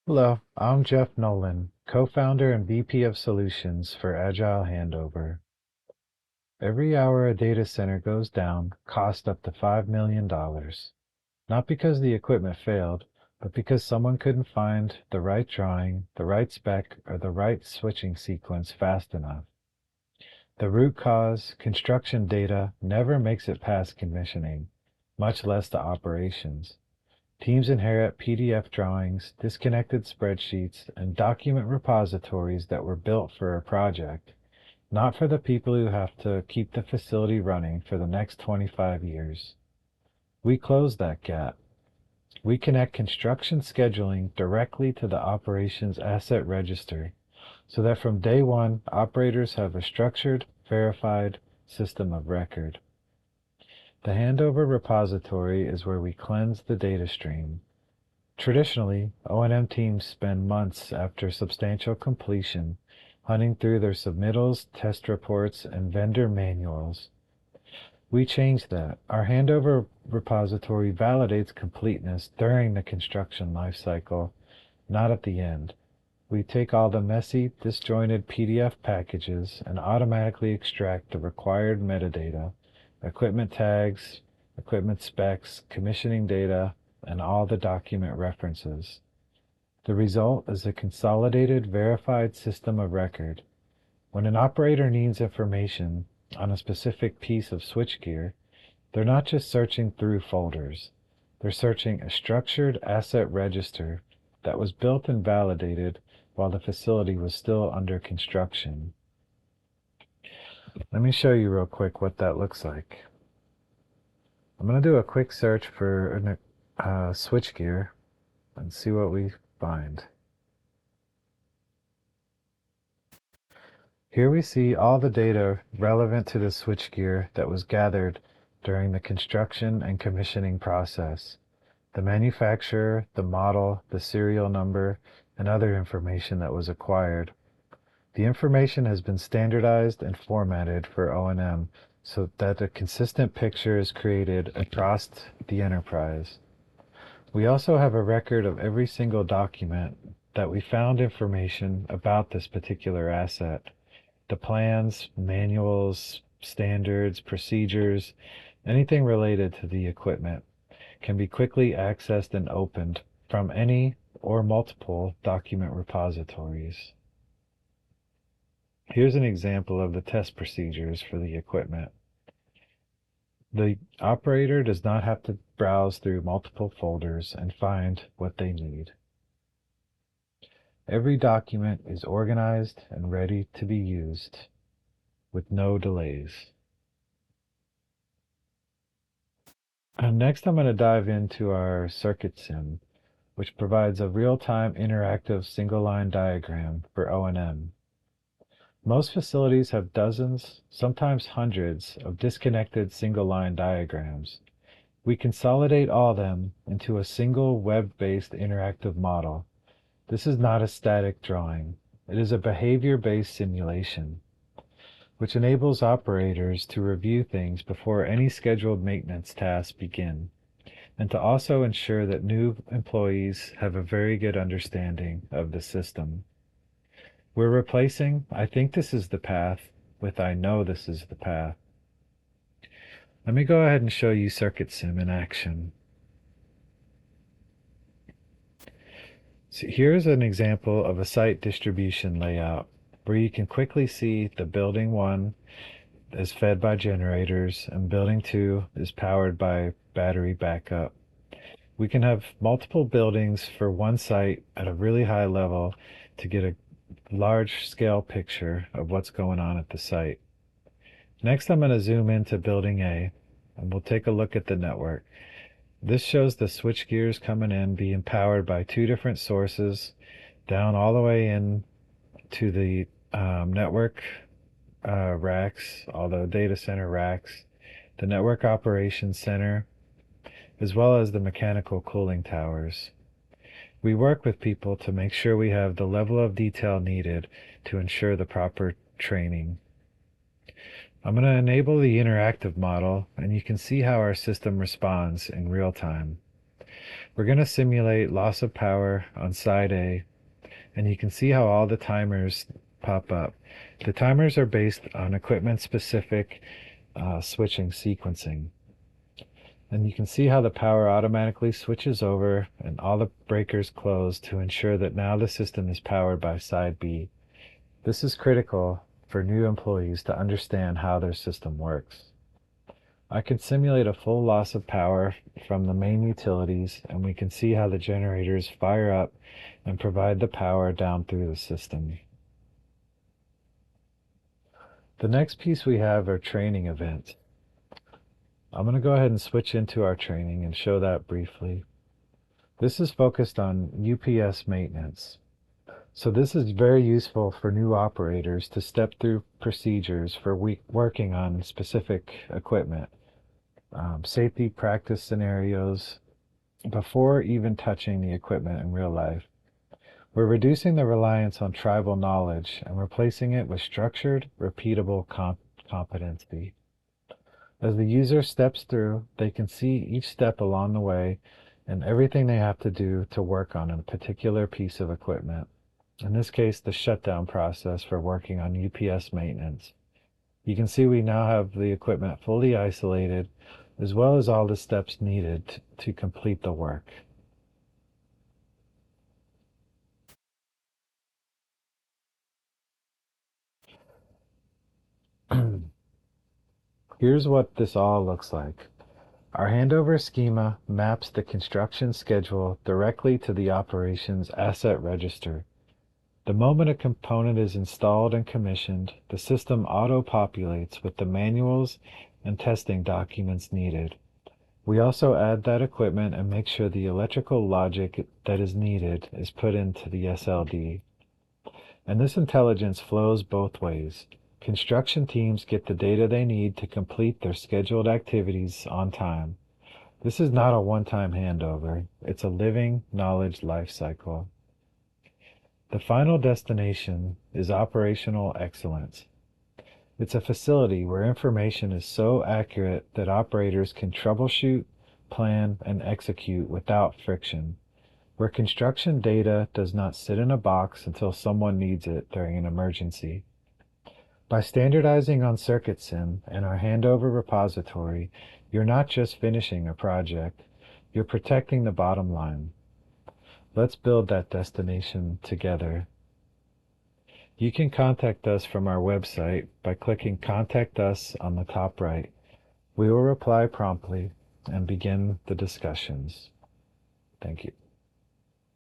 Hello, I'm Jeff Nolan, co-founder and VP of Solutions for Agile Handover. Every hour a data center goes down costs up to $5 million. Not because the equipment failed, but because someone couldn't find the right drawing, the right spec, or the right switching sequence fast enough. The root cause, construction data, never makes it past commissioning, much less to operations. Teams inherit PDF drawings, disconnected spreadsheets, and document repositories that were built for a project, not for the people who have to keep the facility running for the next 25 years. We close that gap. We connect construction scheduling directly to the operations asset register so that from day one, operators have a structured, verified system of record. The handover repository is where we cleanse the data stream. Traditionally, O&M teams spend months after substantial completion hunting through their submittals, test reports, and vendor manuals. We changed that. Our handover repository validates completeness during the construction lifecycle, not at the end. We take all the messy, disjointed PDF packages and automatically extract the required metadata, equipment tags, equipment specs, commissioning data, and all the document references. The result is a consolidated, verified system of record. When an operator needs information on a specific piece of switchgear, they're not just searching through folders. They're searching a structured asset register that was built and validated while the facility was still under construction. Let me show you real quick what that looks like. I'm going to do a quick search for switchgear and see what we find. Here we see all the data relevant to the switchgear that was gathered during the construction and commissioning process. The manufacturer, the model, the serial number, and other information that was acquired. The information has been standardized and formatted for O&M so that a consistent picture is created across the enterprise. We also have a record of every single document that we found information about this particular asset. The plans, manuals, standards, procedures, anything related to the equipment can be quickly accessed and opened from any or multiple document repositories. Here's an example of the test procedures for the equipment. The operator does not have to browse through multiple folders and find what they need. Every document is organized and ready to be used with no delays. And next I'm going to dive into our circuit sim, which provides a real-time interactive single-line diagram for O&M. Most facilities have dozens, sometimes hundreds, of disconnected single-line diagrams. We consolidate all of them into a single web-based interactive model. This is not a static drawing. It is a behavior-based simulation, which enables operators to review things before any scheduled maintenance tasks begin, and to also ensure that new employees have a very good understanding of the system. We're replacing "I think this is the path" with "I know this is the path." Let me go ahead and show you Circuit Sim in action. So here's an example of a site distribution layout where you can quickly see the building 1 is fed by generators and building 2 is powered by battery backup. We can have multiple buildings for one site at a really high level to get a large scale picture of what's going on at the site. Next, I'm going to zoom into building A and we'll take a look at the network. This shows the switch gears coming in being powered by 2 different sources down all the way in to the network racks, all the data center racks, the network operations center, as well as the mechanical cooling towers. We work with people to make sure we have the level of detail needed to ensure the proper training. I'm going to enable the interactive model, and you can see how our system responds in real time. We're going to simulate loss of power on side A, and you can see how all the timers pop up. The timers are based on equipment-specific switching sequencing. And you can see how the power automatically switches over and all the breakers close to ensure that now the system is powered by side B. This is critical for new employees to understand how their system works. I can simulate a full loss of power from the main utilities, and we can see how the generators fire up and provide the power down through the system. The next piece we have are training events. I'm going to go ahead and switch into our training and show that briefly. This is focused on UPS maintenance. So this is very useful for new operators to step through procedures for working on specific equipment, safety practice scenarios before even touching the equipment in real life. We're reducing the reliance on tribal knowledge and replacing it with structured, repeatable competency. As the user steps through, they can see each step along the way and everything they have to do to work on a particular piece of equipment. In this case, the shutdown process for working on UPS maintenance. You can see we now have the equipment fully isolated, as well as all the steps needed to complete the work. Here's what this all looks like. Our handover schema maps the construction schedule directly to the operations asset register. The moment a component is installed and commissioned, the system auto-populates with the manuals and testing documents needed. We also add that equipment and make sure the electrical logic that is needed is put into the SLD. And this intelligence flows both ways. Construction teams get the data they need to complete their scheduled activities on time. This is not a one-time handover. It's a living knowledge life cycle. The final destination is operational excellence. It's a facility where information is so accurate that operators can troubleshoot, plan, and execute without friction, where construction data does not sit in a box until someone needs it during an emergency. By standardizing on CircuitSim and our handover repository, you're not just finishing a project, you're protecting the bottom line. Let's build that destination together. You can contact us from our website by clicking Contact Us on the top right. We will reply promptly and begin the discussions. Thank you.